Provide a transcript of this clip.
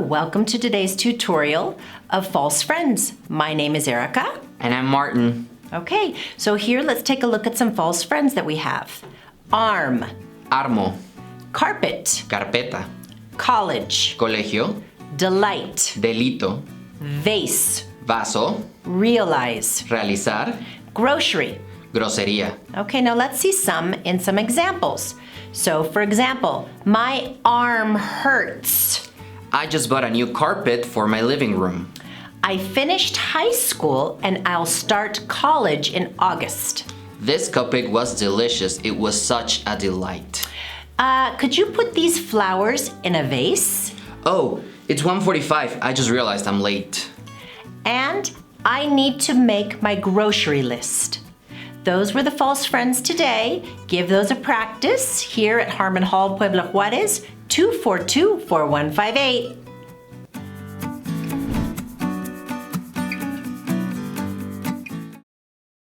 welcome to today's tutorial of false friends. My name is Erika. And I'm Martin. Okay, so here let's take a look at some false friends that we have. Arm. Armo. Carpet. Carpeta. College. Colegio. Delight. Delito. Vase. Vaso. Realize. Realizar. Grocery. Grosería. Okay, now let's see some examples. So, for example, my arm hurts. I just bought a new carpet for my living room. I finished high school and I'll start college in August. This cupcake was delicious. It was such a delight. Could you put these flowers in a vase? Oh, it's 1:45. I just realized I'm late. And I need to make my grocery list. Those were the false friends today. Give those a practice here at Harmon Hall, Puebla Juárez, 242-4158.